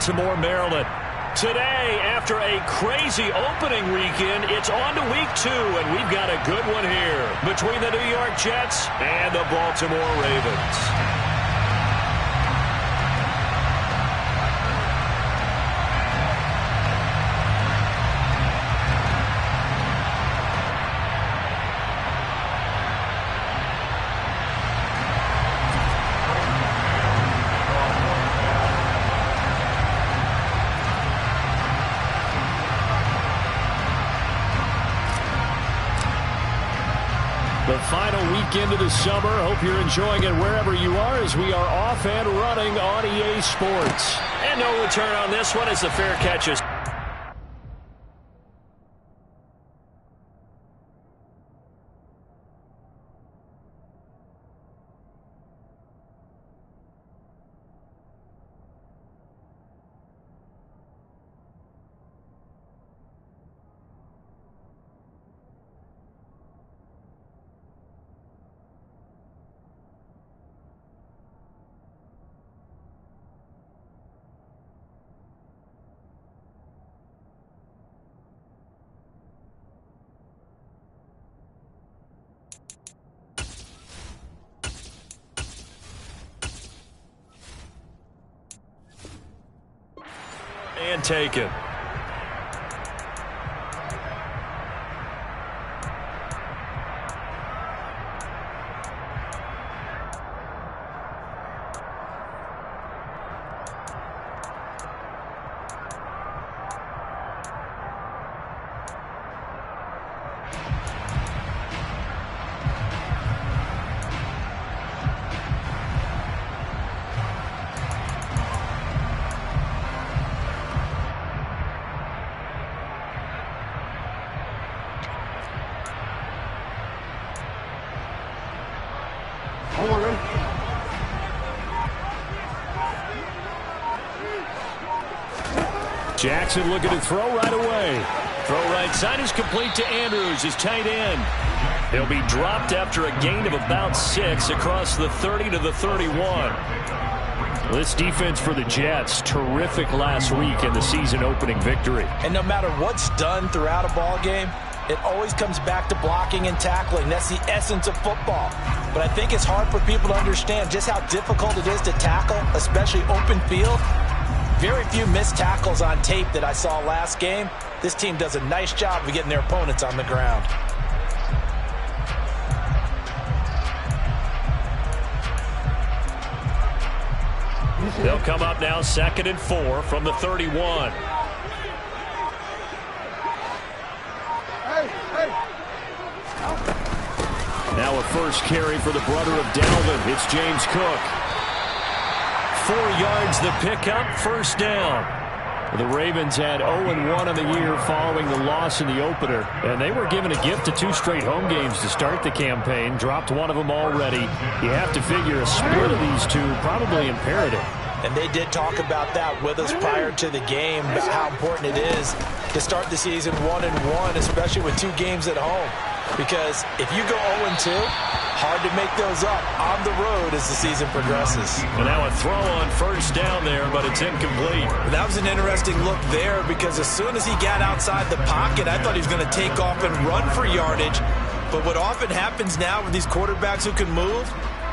Baltimore, Maryland. Today, after a crazy opening weekend, it's on to week 2, and we've got a good one here between the New York Jets and the Baltimore Ravens. The final weekend of the summer. Hope you're enjoying it wherever you are as we are off and running on EA Sports. And no return on this one as the fair catch is. And taken. Jackson looking to throw right away. Throw right side is complete to Andrews, his tight end. He'll be dropped after a gain of about 6 across the 30 to the 31. This defense for the Jets, terrific last week in the season opening victory. And no matter what's done throughout a ball game, it always comes back to blocking and tackling. That's the essence of football. But I think it's hard for people to understand just how difficult it is to tackle, especially open field. Very few missed tackles on tape that I saw last game. This team does a nice job of getting their opponents on the ground. They'll come up now 2nd and 4 from the 31. Now a first carry for the brother of Dalvin. It's James Cook. 4 yards the pickup, first down. The Ravens had 0-1 on the year following the loss in the opener, and they were given a gift of 2 straight home games to start the campaign. Dropped one of them already. You have to figure a split of these two probably imperative. And they did talk about that with us prior to the game, about how important it is to start the season 1-1, especially with 2 games at home. Because if you go 0-2, hard to make those up on the road as the season progresses. And now a throw on first down there, but it's incomplete. That was an interesting look there because as soon as he got outside the pocket, I thought he was going to take off and run for yardage. But what often happens now with these quarterbacks who can move,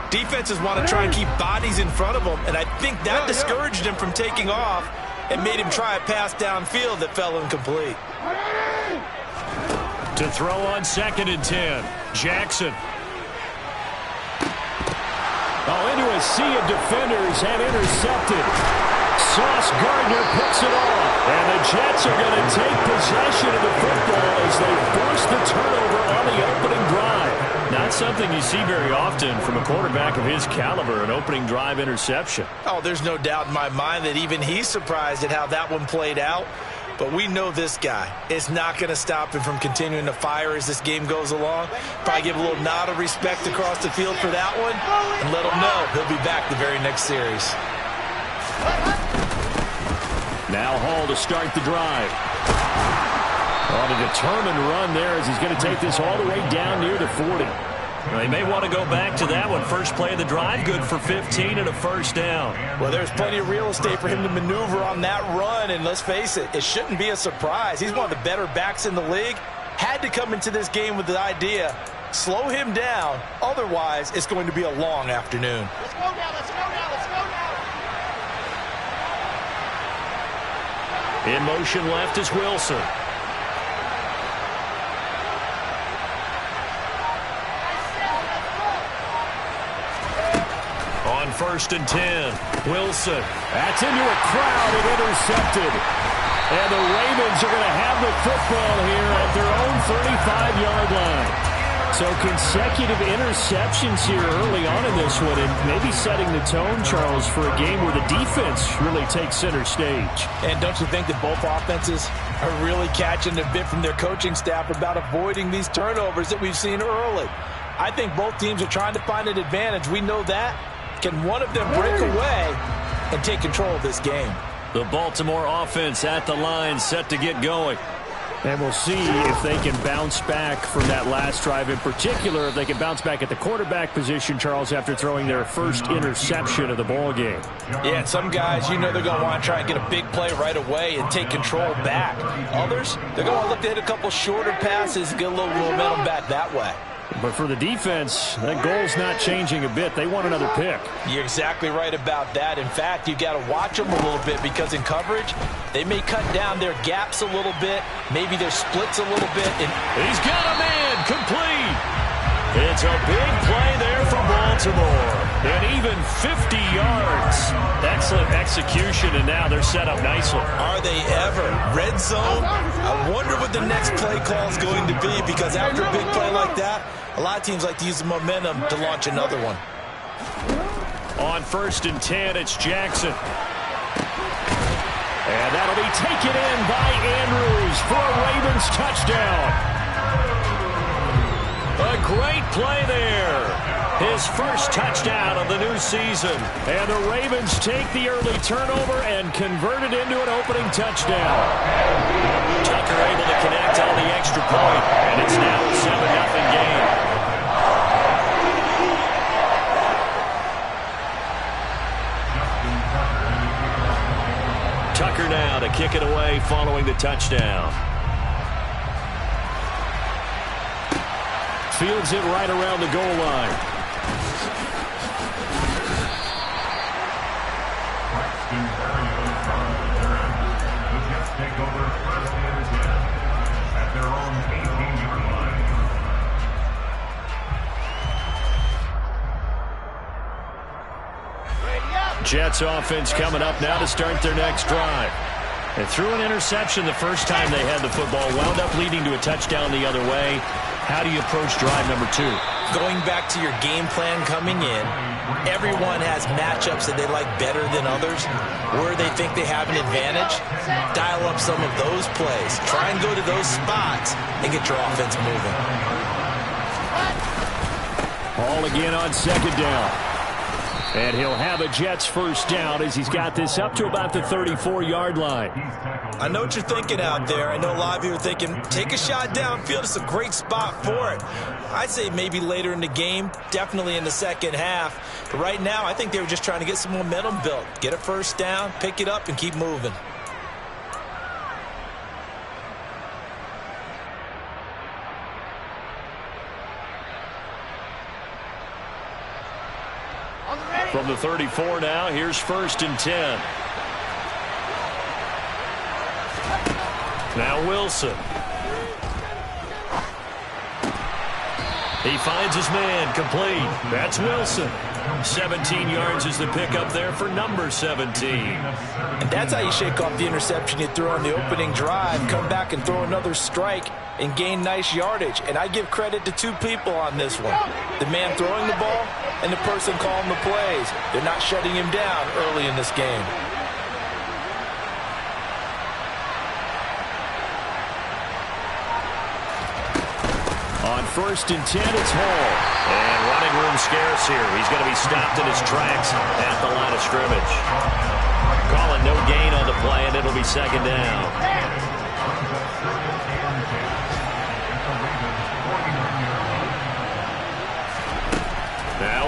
defenses want to try and keep bodies in front of them, and I think that discouraged him from taking off and made him try a pass downfield that fell incomplete. To throw on 2nd and 10, Jackson. Into a sea of defenders and intercepted. Sauce Gardner picks it off. And the Jets are going to take possession of the football as they force the turnover on the opening drive. Not something you see very often from a quarterback of his caliber, an opening drive interception. Oh, there's no doubt in my mind that even he's surprised at how that one played out. But we know this guy is not going to stop him from continuing to fire as this game goes along. Probably give a little nod of respect across the field for that one and let him know he'll be back the very next series. Now Hall to start the drive. On a determined run there as he's going to take this all the way down near the 40. They may want to go back to that one. First play of the drive, good for 15 and a first down. Well, there's plenty of real estate for him to maneuver on that run, and let's face it, it shouldn't be a surprise. He's one of the better backs in the league. Had to come into this game with the idea, slow him down, otherwise it's going to be a long afternoon. Let's go now, let's go now, let's go now. In motion left is Wilson. On 1st and 10, Wilson. That's into a crowd and intercepted. And the Ravens are going to have the football here at their own 35-yard line. So consecutive interceptions here early on in this one, and maybe setting the tone, Charles, for a game where the defense really takes center stage. And don't you think that both offenses are really catching a bit from their coaching staff about avoiding these turnovers that we've seen early? I think both teams are trying to find an advantage. We know that. Can one of them break away and take control of this game? The Baltimore offense at the line, set to get going. And we'll see if they can bounce back from that last drive. In particular, if they can bounce back at the quarterback position, Charles, after throwing their first interception of the ball game. Yeah, and some guys, you know they're going to want to try and get a big play right away and take control back. Others, they're going to look to hit a couple shorter passes and get a little momentum back that way. But for the defense, that goal's not changing a bit. They want another pick. You're exactly right about that. In fact, you've got to watch them a little bit because in coverage, they may cut down their gaps a little bit, maybe their splits a little bit. And he's got a man complete. It's a big play there from Baltimore. And even 50 yards. Excellent execution, and now they're set up nicely. Are they ever? Red zone? I wonder what the next play call is going to be, because after a big play like that, a lot of teams like to use the momentum to launch another one. On 1st and 10, it's Jackson. And that'll be taken in by Andrews for a Ravens touchdown. A great play there. His first touchdown of the new season. And the Ravens take the early turnover and convert it into an opening touchdown. Tucker able to connect on the extra point, and it's now a 7-0 game. Tucker now to kick it away following the touchdown. Fields it right around the goal line. Jets offense coming up now to start their next drive. They threw an interception the first time they had the football, wound up leading to a touchdown the other way. How do you approach drive number 2? Going back to your game plan coming in, everyone has matchups that they like better than others. Where they think they have an advantage, dial up some of those plays. Try and go to those spots and get your offense moving. Ball again on 2nd down. And he'll have a Jets first down as he's got this up to about the 34-yard line. I know what you're thinking out there. I know a lot of you are thinking, take a shot downfield. It's a great spot for it. I'd say maybe later in the game, definitely in the second half. But right now, I think they were just trying to get some momentum built. Get a first down, pick it up, and keep moving. From the 34 now, here's 1st and 10. Now Wilson. He finds his man, complete. That's Wilson. 17 yards is the pickup there for number 17. And that's how you shake off the interception you threw on the opening drive. Come back and throw another strike and gain nice yardage. And I give credit to 2 people on this one. The man throwing the ball and the person calling the plays. They're not shutting him down early in this game. On 1st and 10, it's Hall. And running room scarce here. He's going to be stopped in his tracks at the line of scrimmage. Calling no gain on the play, and it'll be 2nd down.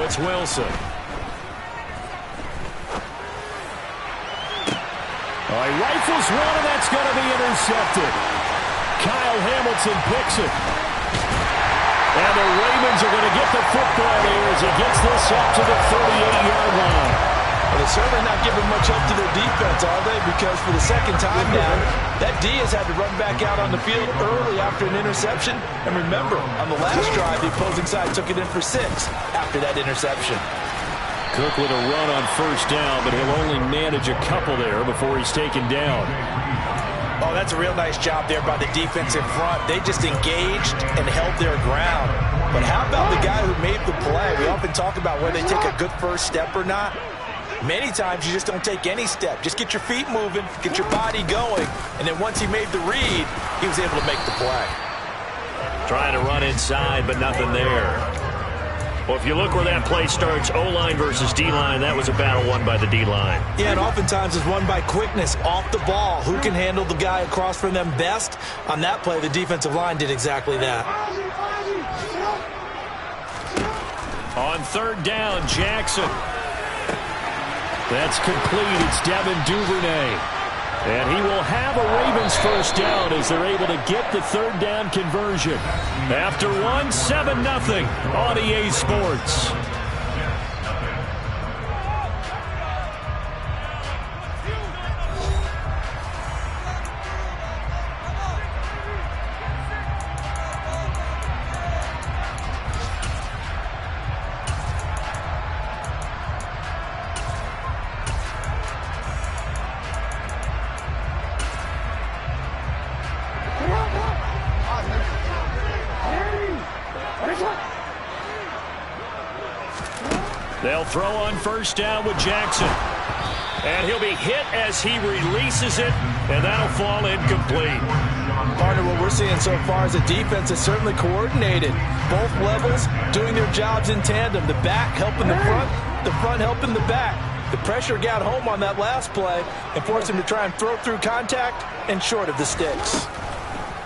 Now it's Wilson. He rifles one, and that's going to be intercepted. Kyle Hamilton picks it. And the Ravens are going to get the football here as he gets this up to the 38-yard line. Well, they're certainly not giving much help to their defense, are they? Because for the second time now, that D has had to run back out on the field early after an interception. And remember, on the last drive, the opposing side took it in for 6 after that interception. Cook with a run on first down, but he'll only manage a couple there before he's taken down. Oh, that's a real nice job there by the defensive front. They just engaged and held their ground. But how about the guy who made the play? We often talk about whether they take a good first step or not. Many times you just don't take any step. Just get your feet moving, get your body going, and then once he made the read, he was able to make the play. Trying to run inside, but nothing there. Well, if you look where that play starts, O-line versus D-line, that was a battle won by the D-line. Yeah, and oftentimes it's won by quickness, off the ball. Who can handle the guy across from them best? On that play, the defensive line did exactly that. On third down, Jackson. That's complete. It's Devin Duvernay. And he will have a Ravens first down as they're able to get the third down conversion. After 7-0 on EA Sports. They'll throw on first down with Jackson. And he'll be hit as he releases it, and that'll fall incomplete. Partner, what we're seeing so far is a defense that's certainly coordinated. Both levels doing their jobs in tandem. The back helping the front helping the back. The pressure got home on that last play and forced him to try and throw through contact and short of the sticks.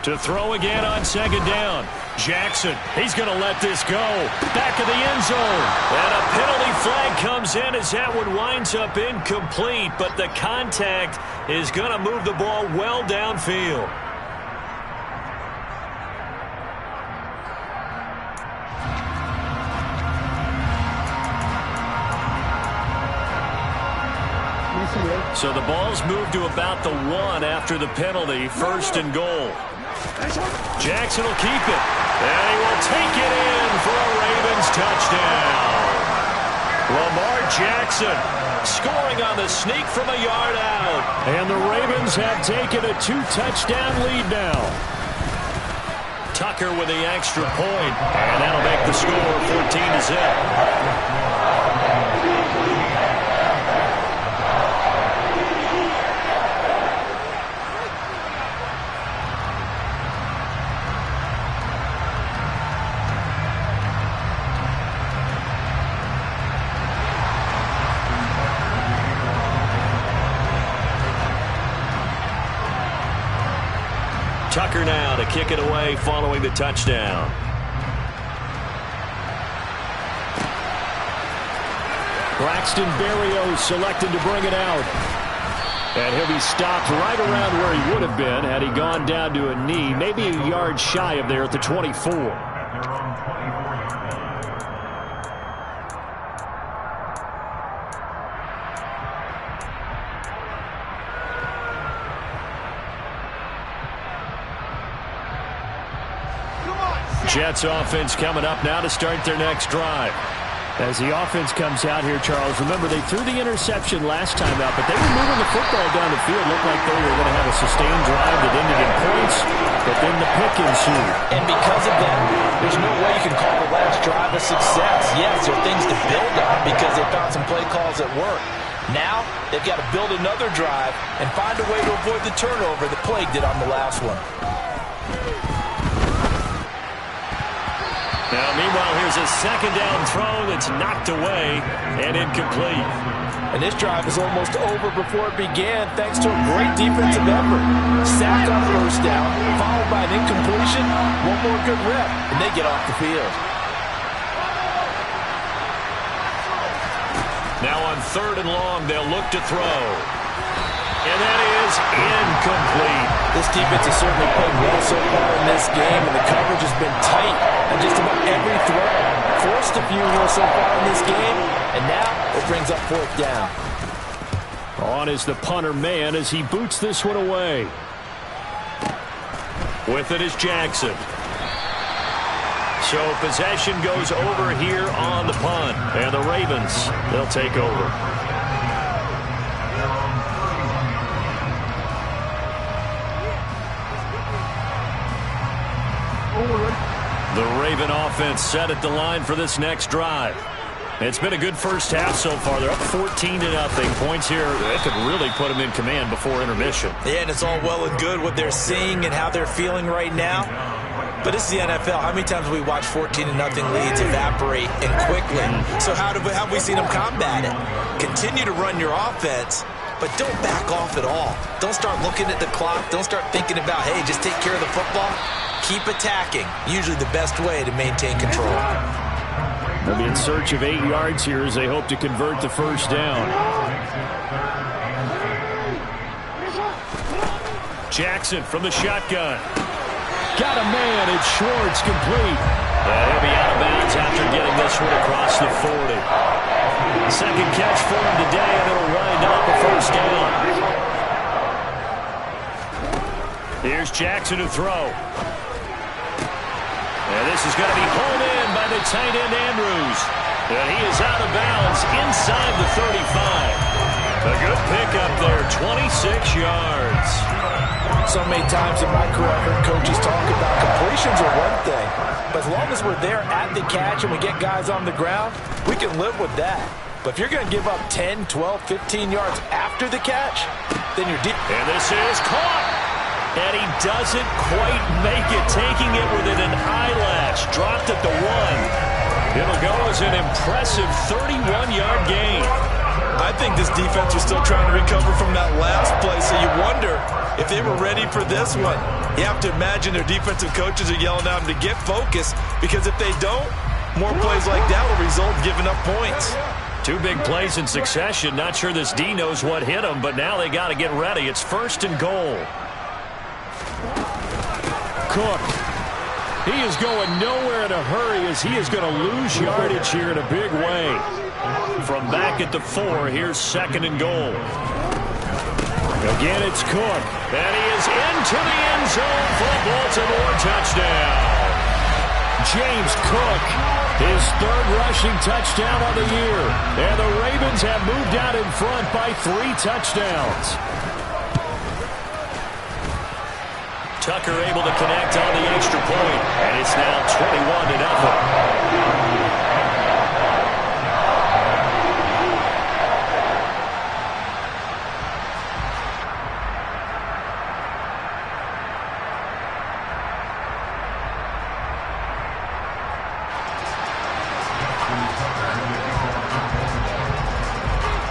To throw again on second down. Jackson, he's going to let this go. Back of the end zone. And a penalty flag comes in as that one winds up incomplete. But the contact is going to move the ball well downfield. So the ball's moved to about the 1 after the penalty. First and goal. Jackson will keep it. And he will take it in for a Ravens touchdown. Lamar Jackson scoring on the sneak from a yard out. And the Ravens have taken a 2-touchdown lead now. Tucker with the extra point. And that'll make the score 14-0. Tucker now to kick it away following the touchdown. Braxton Berrios selected to bring it out. And he'll be stopped right around where he would have been had he gone down to a knee, maybe a yard shy of there at the 24. Jets offense coming up now to start their next drive. As the offense comes out here, Charles, remember they threw the interception last time out, but they were moving the football down the field. Looked like they were going to have a sustained drive that ended in points, but then the pick ensued. And because of that, there's no way you can call the last drive a success. Yes, there are things to build on because they found some play calls that work. Now, they've got to build another drive and find a way to avoid the turnover that plagued it on the last one. Now, meanwhile, here's a second down throw that's knocked away and incomplete. And this drive is almost over before it began thanks to a great defensive effort. Sack on first down, followed by an incompletion, one more good rep, and they get off the field. Now on 3rd and long, they'll look to throw. And that is incomplete. This defense has certainly played well so far in this game, and the coverage has been tight on just about every throw. Forced a few here so far in this game, and now it brings up 4th down. On is the punter man as he boots this one away. With it is Jackson. So possession goes over here on the punt. And the Ravens, they'll take over. The Raven offense set at the line for this next drive. It's been a good first half so far. They're up 14-0. Points here that could really put them in command before intermission. Yeah, and it's all well and good what they're seeing and how they're feeling right now. But this is the NFL. How many times have we watched 14-0 leads evaporate and quickly? So how have we seen them combat it? Continue to run your offense, but don't back off at all. Don't start looking at the clock. Don't start thinking about, hey, just take care of the football. Keep attacking. Usually the best way to maintain control. They'll be in search of 8 yards here as they hope to convert the first down. Jackson from the shotgun. Got a man. It's Schwartz, complete. He'll be out of bounds after getting this one across the 40. Second catch for him today, and it'll wind up a first down. Here's Jackson to throw. And this is going to be pulled in by the tight end Andrews. And he is out of bounds inside the 35. A good pickup there, 26 yards. So many times in my career, I've heard coaches talk about completions are one thing. But as long as we're there at the catch and we get guys on the ground, we can live with that. But if you're going to give up 10, 12, 15 yards after the catch, then you're deep. And this is caught. And he doesn't quite make it, taking it within an eyelash. Dropped at the 1. It'll go as an impressive 31-yard gain. I think this defense was still trying to recover from that last play, so you wonder if they were ready for this one. You have to imagine their defensive coaches are yelling at them to get focused, because if they don't, more plays like that will result in giving up points. 2 big plays in succession. Not sure this D knows what hit them, but now they got to get ready. It's 1st and goal. Cook. He is going nowhere in a hurry as he is going to lose yardage here in a big way. From back at the 4, here's 2nd and goal. Again, it's Cook. And he is into the end zone for a Baltimore touchdown. James Cook, his 3rd rushing touchdown of the year. And the Ravens have moved out in front by 3 touchdowns. Tucker able to connect on the extra point, and it's now 21-0.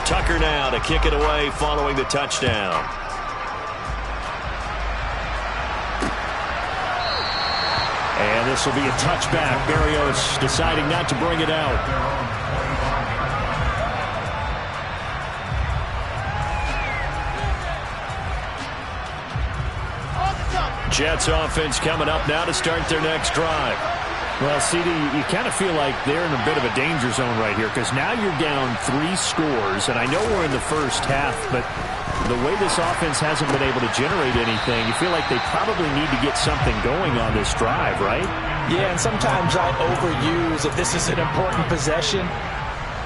Tucker now to kick it away following the touchdown. And this will be a touchback. Berrios deciding not to bring it out. Jets offense coming up now to start their next drive. Well, CD, you kind of feel like they're in a bit of a danger zone right here, because now you're down 3 scores, and I know we're in the first half, but the way this offense hasn't been able to generate anything, you feel like they probably need to get something going on this drive, right? Yeah, and sometimes I overuse if this is an important possession,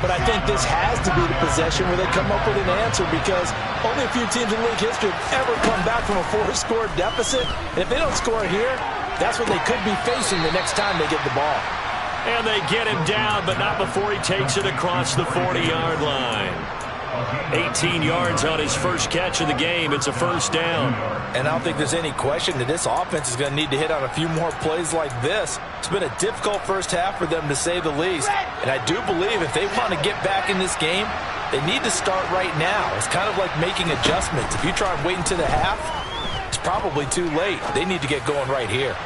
but I think this has to be the possession where they come up with an answer, because only a few teams in league history have ever come back from a 4-score deficit, and if they don't score here, that's what they could be facing the next time they get the ball. And they get him down, but not before he takes it across the 40-yard line. 18 yards on his first catch of the game. It's a first down. And I don't think there's any question that this offense is going to need to hit on a few more plays like this. It's been a difficult first half for them, to say the least. And I do believe if they want to get back in this game, they need to start right now. It's kind of like making adjustments. If you try and wait until the half, it's probably too late. They need to get going right here.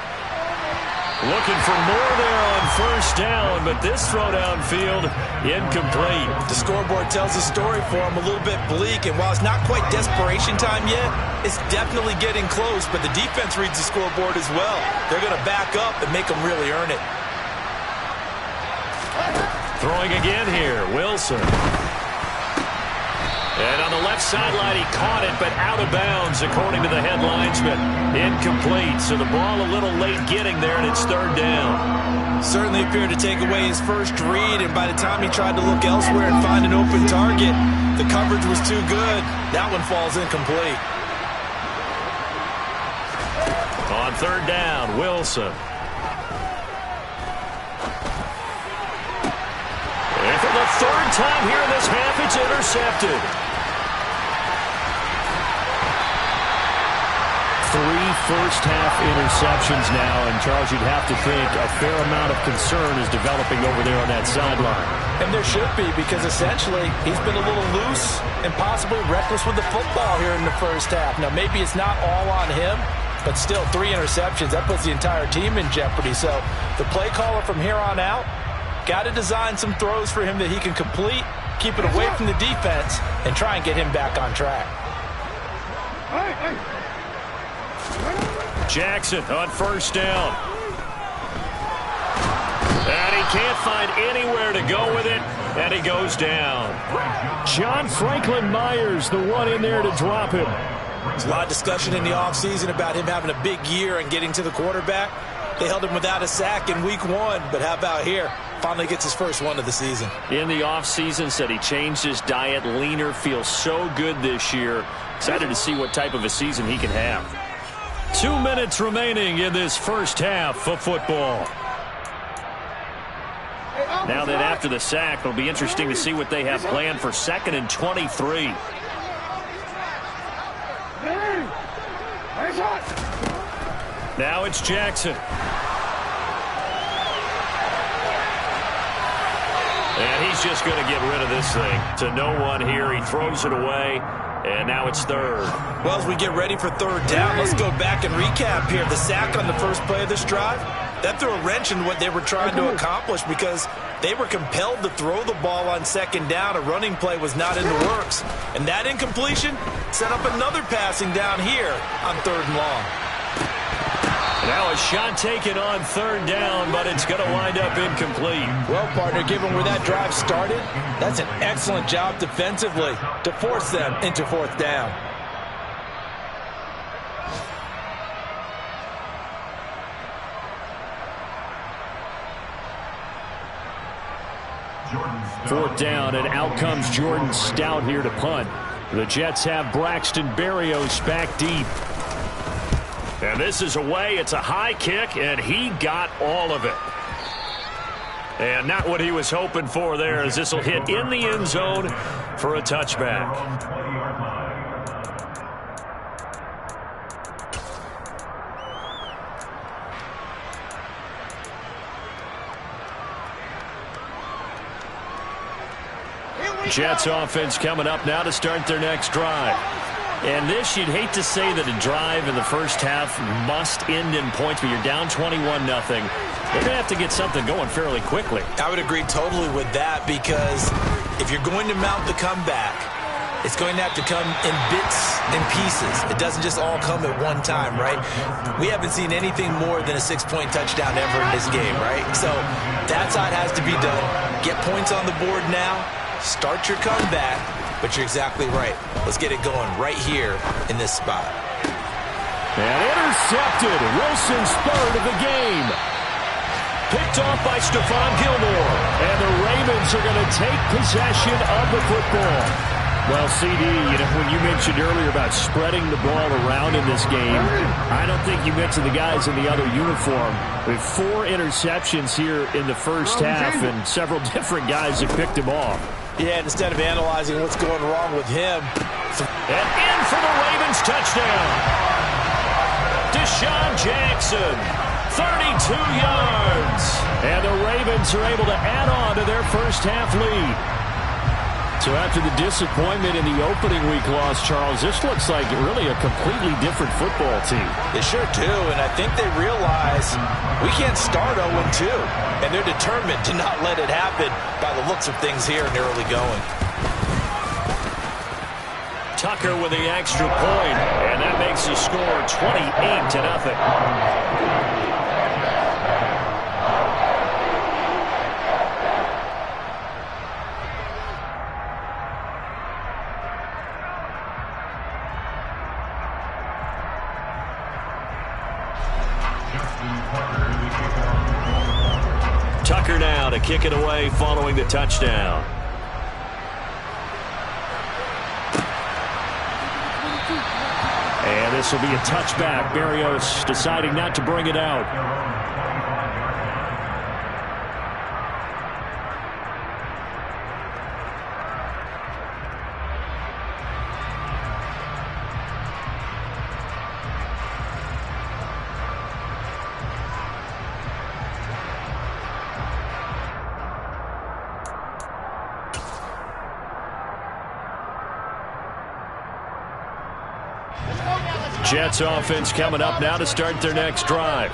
Looking for more there on first down, but this throw downfield incomplete. The scoreboard tells the story for him, a little bit bleak, and while it's not quite desperation time yet, it's definitely getting close, but the defense reads the scoreboard as well. They're going to back up and make them really earn it. Throwing again here, Wilson. And on the left sideline, he caught it, but out of bounds, according to the headlines, but incomplete. So the ball a little late getting there, and it's third down. Certainly appeared to take away his first read, and by the time he tried to look elsewhere and find an open target, the coverage was too good. That one falls incomplete. On third down, Wilson. And for the third time here in this half, it's intercepted. 3 first-half interceptions now, and Charles, you'd have to think a fair amount of concern is developing over there on that sideline. And there should be, because essentially he's been a little loose and possibly reckless with the football here in the first half. Now, maybe it's not all on him, but still 3 interceptions. That puts the entire team in jeopardy. So the play caller from here on out got to design some throws for him that he can complete, keep it away from the defense, and try and get him back on track. Jackson on first down. And he can't find anywhere to go with it, and he goes down. John Franklin Myers, the one in there to drop him. There's a lot of discussion in the offseason about him having a big year and getting to the quarterback. They held him without a sack in week 1, but how about here? Finally gets his first one of the season. In the offseason, said he changed his diet, leaner, feels so good this year. Excited to see what type of a season he can have. 2 minutes remaining in this first half of football. Now then, after the sack, it'll be interesting to see what they have planned for 2nd and 23. Now it's Jackson. And he's just going to get rid of this thing to no one here. He throws it away, and now it's third. Well, as we get ready for third down, let's go back and recap here. The sack on the first play of this drive, that threw a wrench in what they were trying to accomplish because they were compelled to throw the ball on second down. A running play was not in the works. And that incompletion set up another passing down here on third and long. Now a shot taken on third down, but it's going to wind up incomplete. Well, partner, given where that drive started, that's an excellent job defensively to force them into fourth down. Fourth down, and out comes Jordan Stout here to punt. The Jets have Braxton Berrios back deep. And this is away. It's a high kick, and he got all of it. And not what he was hoping for there, as this will hit in the end zone for a touchback. Jets offense coming up now to start their next drive. And this, you'd hate to say that a drive in the first half must end in points, but you're down 21-0. They're going to have to get something going fairly quickly. I would agree totally with that, because if you're going to mount the comeback, it's going to have to come in bits and pieces. It doesn't just all come at one time, right? We haven't seen anything more than a 6-point touchdown ever in this game, right? So that's how it has to be done. Get points on the board now. Start your comeback. But you're exactly right. Let's get it going right here in this spot. And intercepted. Wilson's third of the game. Picked off by Stephon Gilmore. And the Ravens are going to take possession of the football. Well, CD, you know, when you mentioned earlier about spreading the ball around in this game, I don't think you mentioned the guys in the other uniform. With 4 interceptions here in the first half, and several different guys have picked him off. Yeah, instead of analyzing what's going wrong with him. And in for the Ravens touchdown. Deshaun Jackson, 32 yards. And the Ravens are able to add on to their first half lead. So after the disappointment in the opening week loss, Charles, this looks like really a completely different football team. They sure do, and I think they realize we can't start 0-2, and they're determined to not let it happen by the looks of things here in the early going. Tucker with the extra point, and that makes the score 28-0. Tucker now to kick it away following the touchdown. And this will be a touchback. Berrios deciding not to bring it out. Jets offense coming up now to start their next drive.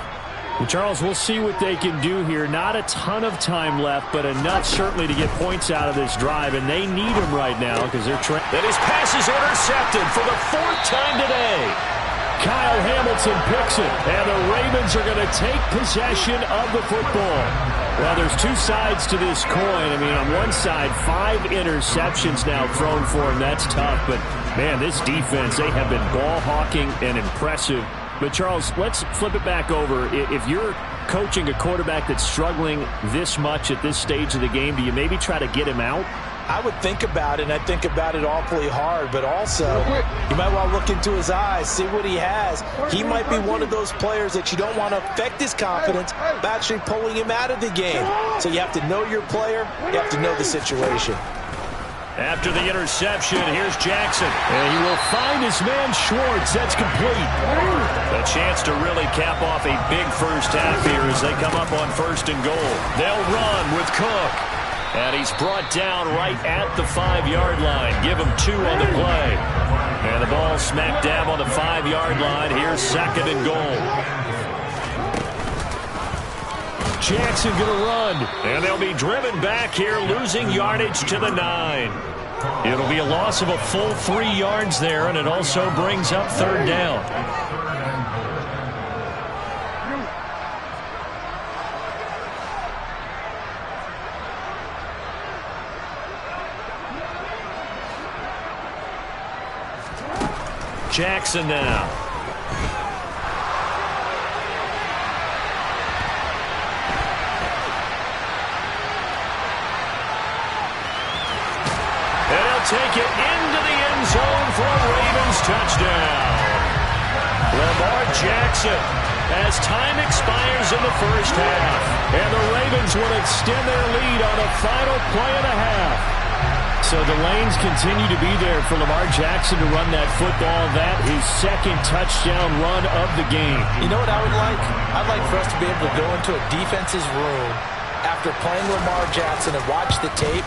Well, Charles, we'll see what they can do here. Not a ton of time left, but enough certainly to get points out of this drive, and they need them right now because they're trying. That his pass is intercepted for the 4th time today. Kyle Hamilton picks it, and the Ravens are going to take possession of the football. Well, there's two sides to this coin. I mean, on one side, 5 interceptions now thrown for him. That's tough, but man, this defense, they have been ball hawking and impressive. But, Charles, let's flip it back over. If you're coaching a quarterback that's struggling this much at this stage of the game, do you maybe try to get him out? I would think about it, and I think about it awfully hard, but also you might want to look into his eyes, see what he has. He might be one of those players that you don't want to affect his confidence by actually pulling him out of the game. So you have to know your player, you have to know the situation. After the interception, here's Jackson. And he will find his man Schwartz. That's complete. A chance to really cap off a big first half here as they come up on 1st and goal. They'll run with Cook. And he's brought down right at the 5-yard line. Give him 2 on the play. And the ball smack dab on the 5-yard line. Here's 2nd and goal. Jackson gonna run, and they'll be driven back here, losing yardage to the 9. It'll be a loss of a full 3 yards there, and it also brings up 3rd down. Jackson now. Take it into the end zone for a Ravens touchdown. Lamar Jackson as time expires in the first half. And the Ravens will extend their lead on a final play and a half. So the lanes continue to be there for Lamar Jackson to run that football. That his 2nd touchdown run of the game. You know what I would like? I'd like for us to be able to go into a defense's room after playing Lamar Jackson and watch the tape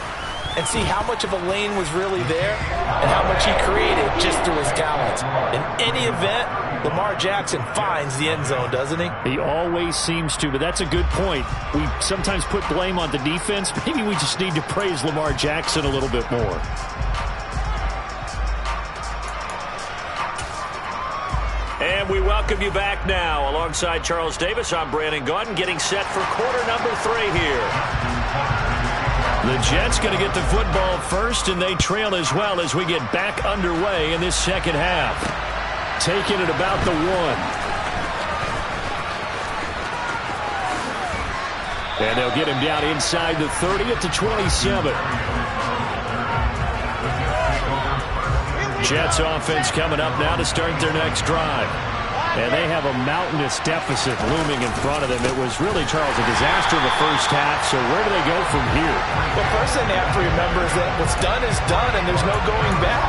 and see how much of a lane was really there and how much he created just through his talents. In any event, Lamar Jackson finds the end zone, doesn't he? He always seems to, but that's a good point. We sometimes put blame on the defense. Maybe we just need to praise Lamar Jackson a little bit more. And we welcome you back now. Alongside Charles Davis, I'm Brandon Gaudin, getting set for quarter number 3 here. The Jets going to get the football first, and they trail as well as we get back underway in this 2nd half. Taking it about the 1. And they'll get him down inside the 30 at the 27. Jets offense coming up now to start their next drive. And they have a mountainous deficit looming in front of them. It was really, Charles, a disaster in the first half. So where do they go from here? The first thing they have to remember is that what's done is done, and there's no going back.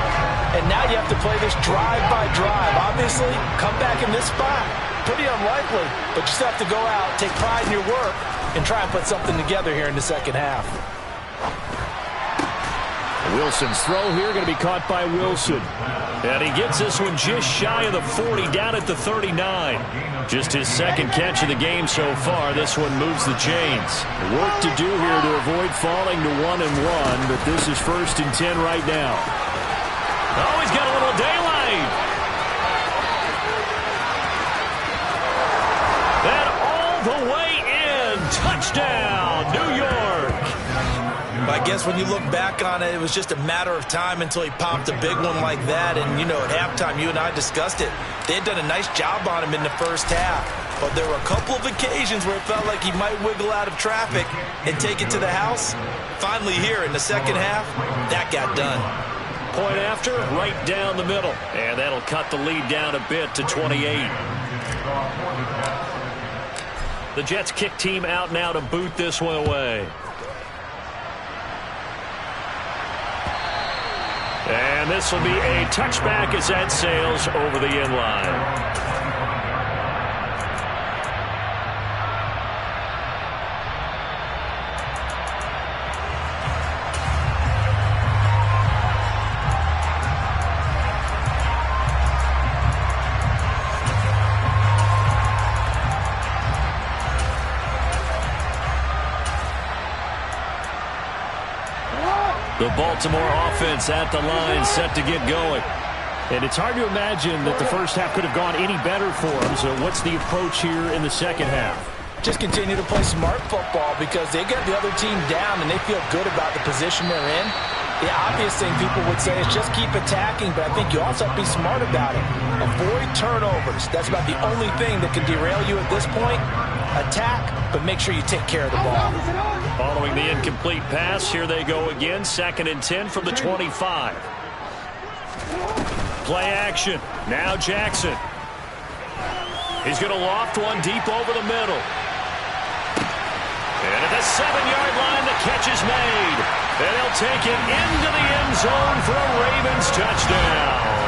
And now you have to play this drive by drive. Obviously, come back in this spot. Pretty unlikely, but you still have to go out, take pride in your work, and try and put something together here in the 2nd half. Wilson's throw here going to be caught by Wilson. And he gets this one just shy of the 40, down at the 39. Just his second catch of the game so far. This one moves the chains. Work to do here to avoid falling to 1-1, but this is 1st and 10 right now. Oh, he's got a little daylight. And all the way in. Touchdown, New York. I guess when you look back on it, it was just a matter of time until he popped a big one like that. And, you know, at halftime, you and I discussed it. They had done a nice job on him in the first half. But there were a couple of occasions where it felt like he might wiggle out of traffic and take it to the house. Finally here in the second half, that got done. Point after, right down the middle. And that'll cut the lead down a bit to 28. The Jets kick team out now to boot this one away. And this will be a touchback as that sails over the end line. The Baltimore offense at the line, set to get going. And it's hard to imagine that the first half could have gone any better for them. So what's the approach here in the second half? Just continue to play smart football because they got the other team down and they feel good about the position they're in. The obvious thing people would say is just keep attacking, but I think you also have to be smart about it. Avoid turnovers. That's about the only thing that can derail you at this point. Attack, but make sure you take care of the ball. Following the incomplete pass, here they go again. 2nd and 10 from the 25. Play action. Now Jackson. He's going to loft one deep over the middle. And at the 7-yard line, the catch is made. And he'll take it into the end zone for a Ravens touchdown.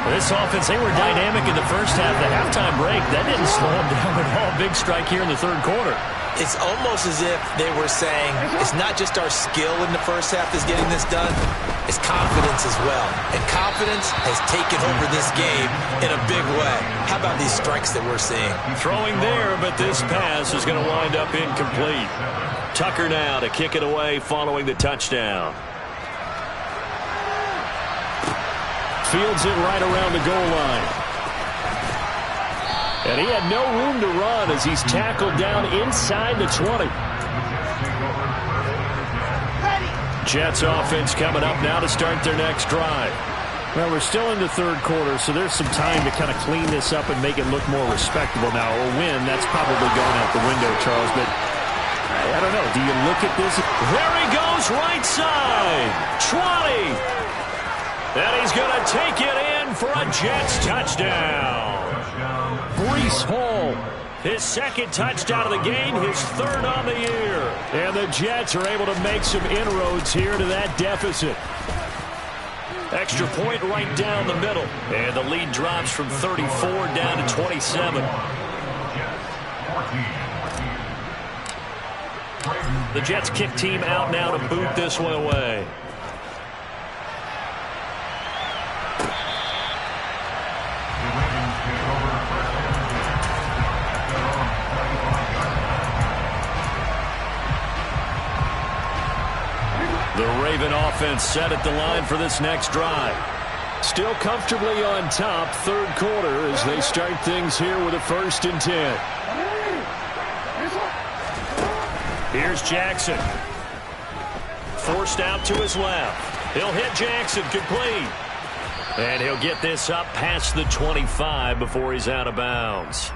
This offense, they were dynamic in the first half. The halftime break, that didn't slow them down at all. Big strike here in the third quarter. It's almost as if they were saying, it's not just our skill in the first half that's getting this done, it's confidence as well. And confidence has taken over this game in a big way. How about these strikes that we're seeing? Throwing there, but this pass is going to wind up incomplete. Tucker now to kick it away following the touchdown. Fields it right around the goal line. And he had no room to run as he's tackled down inside the 20. Jets offense coming up now to start their next drive. Well, we're still in the third quarter, so there's some time to kind of clean this up and make it look more respectable now. A win, that's probably going out the window, Charles, but I don't know. Do you look at this? There he goes, right side. 20. And he's going to take it in for a Jets touchdown. Breece Hall, his second touchdown of the game, his third on the year. And the Jets are able to make some inroads here to that deficit. Extra point right down the middle. And the lead drops from 34 down to 27. The Jets kick team out now to boot this one away. The Raven offense set at the line for this next drive. Still comfortably on top, third quarter, as they start things here with a 1st and 10. Here's Jackson. Forced out to his left. He'll hit Jackson, complete. And he'll get this up past the 25 before he's out of bounds.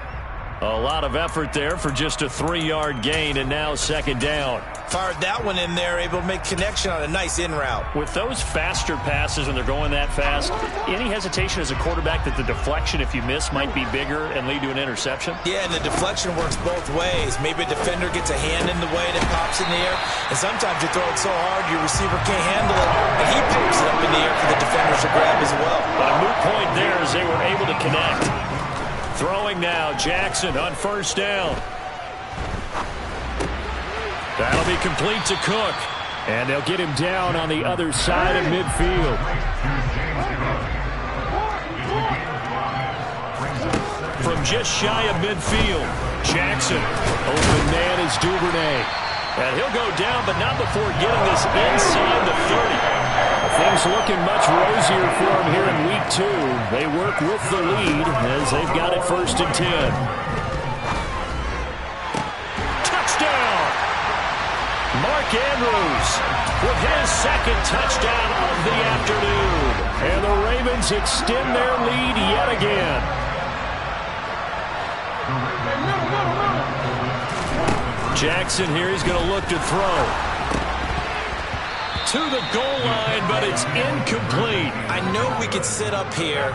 A lot of effort there for just a 3-yard gain, and now 2nd down. Fired that one in there, able to make connection on a nice in route. With those faster passes when they're going that fast, any hesitation as a quarterback that the deflection, if you miss, might be bigger and lead to an interception? Yeah, and the deflection works both ways. Maybe a defender gets a hand in the way that pops in the air, and sometimes you throw it so hard your receiver can't handle it, and he pokes it up in the air for the defenders to grab as well. But a moot point there as they were able to connect. Throwing now, Jackson on 1st down. That'll be complete to Cook. And they'll get him down on the other side of midfield. From just shy of midfield, Jackson. Open man is Duvernay. And he'll go down, but not before getting this inside the 30. Things looking much rosier for him here in week 2. They work with the lead as they've got it 1st and 10. Touchdown! Mark Andrews with his 2nd touchdown of the afternoon. And the Ravens extend their lead yet again. Jackson here, he's going to look to throw. To the goal line, but it's incomplete. I know we could sit up here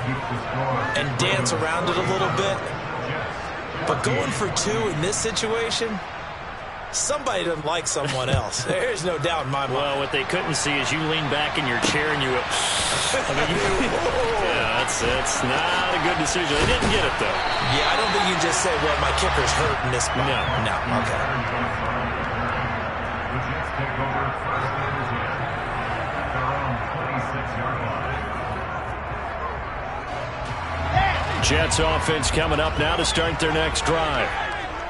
and dance around it a little bit, but going for 2 in this situation, somebody doesn't like someone else. There's no doubt in my mind. Well, what they couldn't see is you lean back in your chair and you went, yeah, that's not a good decision. They didn't get it, though. Yeah, I don't think you just say, well, my kicker's hurt in this spot. No, okay. Jets offense coming up now to start their next drive.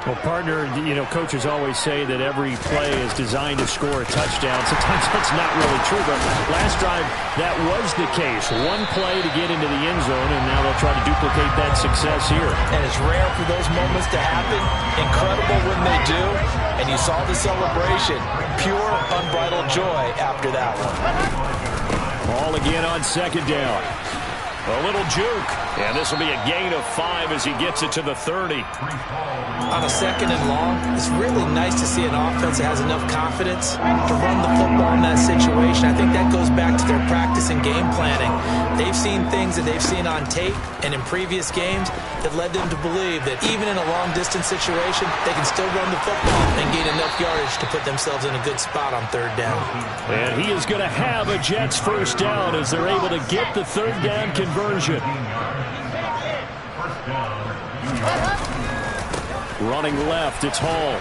Well, partner, you know, coaches always say that every play is designed to score a touchdown. Sometimes that's not really true, but last drive, that was the case. One play to get into the end zone, and now they'll try to duplicate that success here. And it's rare for those moments to happen. Incredible when they do. And you saw the celebration. Pure, unbridled joy after that one. Ball again on 2nd down. A little juke, and this will be a gain of 5 as he gets it to the 30. On a 2nd and long, it's really nice to see an offense that has enough confidence to run the football in that situation. I think that goes back to their practice and game planning. They've seen things that they've seen on tape and in previous games that led them to believe that even in a long-distance situation, they can still run the football and gain enough yardage to put themselves in a good spot on 3rd down. And he is going to have a Jets 1st down as they're able to get the 3rd down conversion. Running left, it's Hall.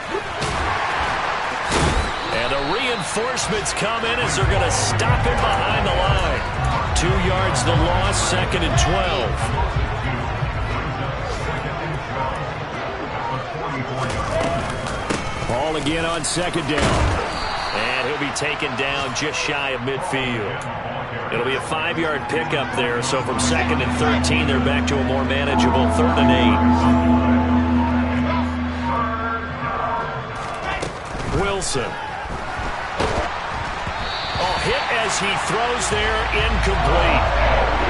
And the reinforcements come in as they're going to stop him behind the line. 2 yards the loss, 2nd and 12. Ball again on 2nd down. And he'll be taken down just shy of midfield. It'll be a 5-yard pickup there, so from 2nd and 13, they're back to a more manageable 3rd and 8. Wilson. Oh, hit as he throws there, incomplete.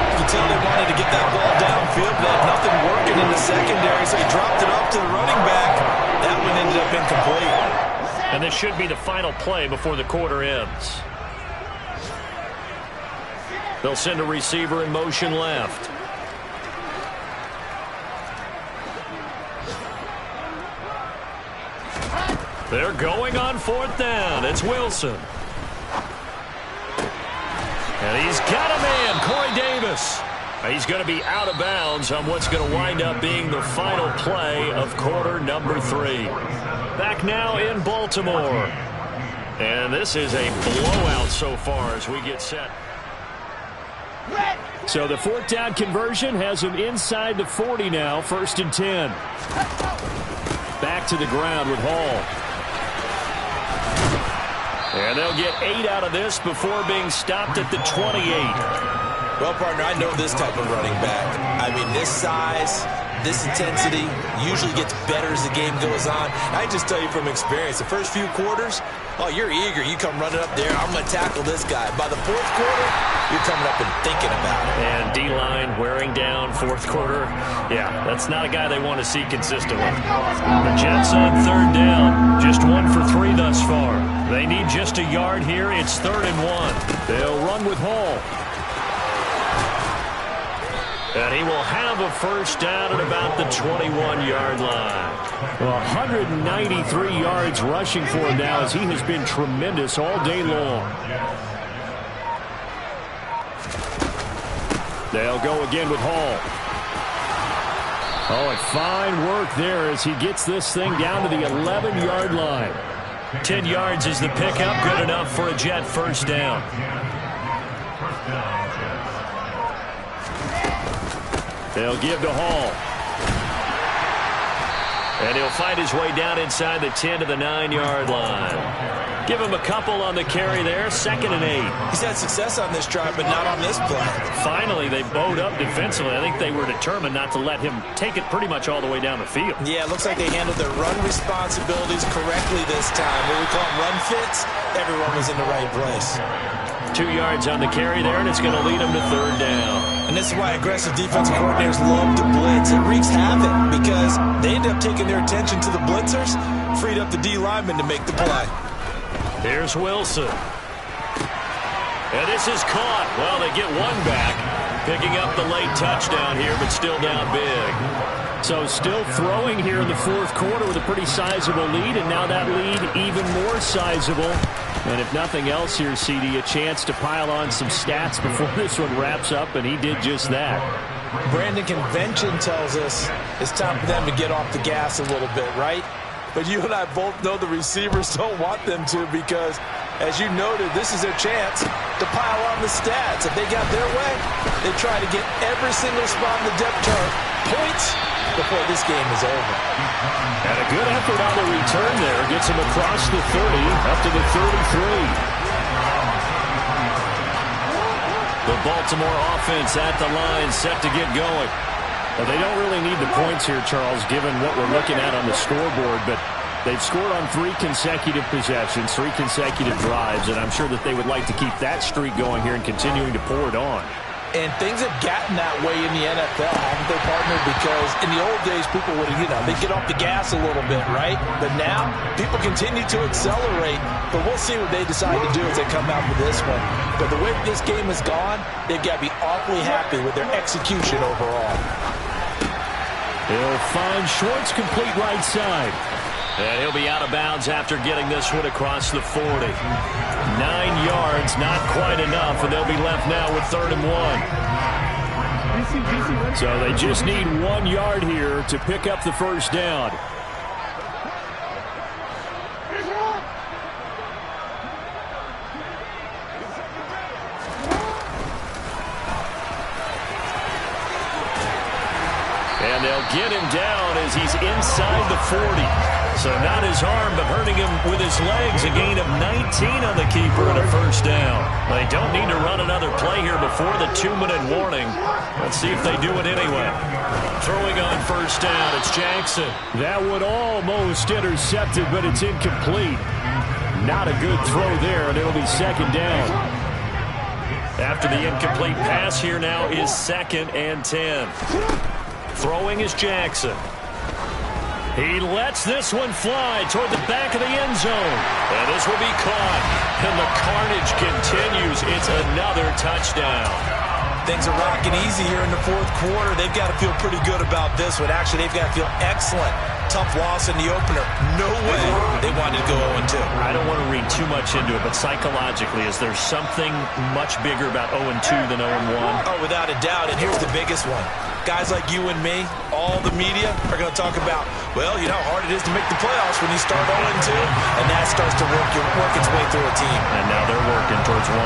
You can tell they wanted to get that ball downfield, but had nothing working in the secondary, so he dropped it off to the running back. That one ended up incomplete. And this should be the final play before the quarter ends. They'll send a receiver in motion left. They're going on 4th down. It's Wilson. And he's got a man, Corey Davis. He's going to be out of bounds on what's going to wind up being the final play of quarter number 3. Back now in Baltimore. And this is a blowout so far as we get set. So the 4th down conversion has him inside the 40 now, 1st and 10. Back to the ground with Hall. And they'll get 8 out of this before being stopped at the 28. Well, partner, I know this type of running back. I mean, this size, this intensity usually gets better as the game goes on. I just tell you from experience, the first few quarters, oh, you're eager. You come running up there, I'm going to tackle this guy. By the 4th quarter, you're coming up and thinking about it. And D-line wearing down 4th quarter. Yeah, that's not a guy they want to see consistently. The Jets on 3rd down. Just 1 for 3 thus far. They need just a yard here. It's 3rd and 1. They'll run with Hall. And he will have a 1st down at about the 21-yard line. Well, 193 yards rushing for him now as he has been tremendous all day long. They'll go again with Hall. Oh, and fine work there as he gets this thing down to the 11-yard line. 10 yards is the pickup. Good enough for a Jet first down. They'll give to Hall. And he'll find his way down inside the 10 to the 9-yard line. Give him a couple on the carry there. 2nd and 8. He's had success on this drive, but not on this play. Finally, they bowed up defensively. I think they were determined not to let him take it pretty much all the way down the field. Yeah, it looks like they handled their run responsibilities correctly this time. What we call them run fits, everyone was in the right place. 2 yards on the carry there, and it's going to lead them to 3rd down. And this is why aggressive defensive coordinators love to blitz. It wreaks havoc because they end up taking their attention to the blitzers, freed up the D lineman to make the play. Here's Wilson. And this is caught. Well, they get one back, picking up the late touchdown here, but still down big. So still throwing here in the 4th quarter with a pretty sizable lead, and now that lead even more sizable. And if nothing else here, CD, a chance to pile on some stats before this one wraps up, and he did just that. Brandon, convention tells us it's time for them to get off the gas a little bit, right? But you and I both know the receivers don't want them to because, as you noted, this is their chance to pile on the stats. If they got their way, they try to get every single spot in the depth chart points before this game is over. And a good effort on the return there. Gets him across the 30, up to the 33. The Baltimore offense at the line, set to get going. Well, they don't really need the points here, Charles, given what we're looking at on the scoreboard, but they've scored on 3 consecutive possessions, 3 consecutive drives, and I'm sure that they would like to keep that streak going here and continuing to pour it on. And things have gotten that way in the NFL, haven't they, partner? Because in the old days, people would, they'd get off the gas a little bit, right? But now, people continue to accelerate, but we'll see what they decide to do as they come out with this one. But the way this game has gone, they've got to be awfully happy with their execution overall. He'll find Schwartz complete right side. And he'll be out of bounds after getting this one across the 40. 9 yards, not quite enough, and they'll be left now with 3rd and 1. So they just need 1 yard here to pick up the first down. And they'll get him down as he's inside the 40. So not his arm, but hurting him with his legs. A gain of 19 on the keeper and a first down. They don't need to run another play here before the 2-minute warning. Let's see if they do it anyway. Throwing on first down, it's Jackson. That would almost intercepted, but it's incomplete. Not a good throw there, and it'll be 2nd down. After the incomplete pass here now is 2nd and 10. Throwing is Jackson. He lets this one fly toward the back of the end zone. And this will be caught. And the carnage continues. It's another touchdown. Things are rocking easy here in the 4th quarter. They've got to feel pretty good about this one. Actually, they've got to feel excellent. Tough loss in the opener. No way they wanted to go 0-2. I don't want to read too much into it, but psychologically, is there something much bigger about 0-2 than 0-1? Oh, without a doubt. And here's the biggest one. Guys like you and me, all the media, are going to talk about, well, you know how hard it is to make the playoffs when you start 0-2, and that starts to work its way through a team. And now they're working towards 1-1.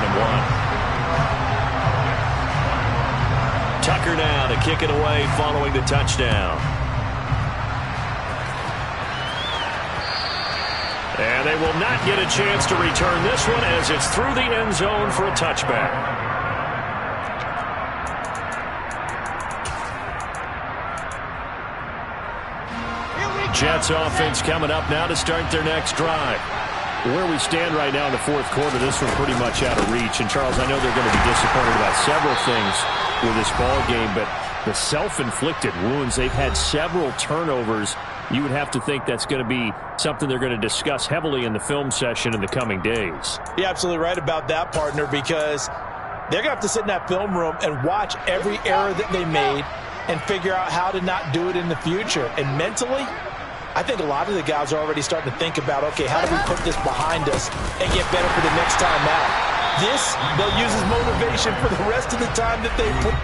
Tucker now to kick it away following the touchdown. And they will not get a chance to return this one as it's through the end zone for a touchback. Jets offense coming up now to start their next drive. Where we stand right now in the 4th quarter, this one pretty much out of reach. And, Charles, I know they're going to be disappointed about several things with this ball game, but the self-inflicted wounds, they've had several turnovers. You would have to think that's going to be something they're going to discuss heavily in the film session in the coming days. You're absolutely right about that, partner, because they're going to have to sit in that film room and watch every error that they made and figure out how to not do it in the future. And mentally, I think a lot of the guys are already starting to think about, okay, how do we put this behind us and get better for the next time out? This, they'll use as motivation for the rest of the time that they put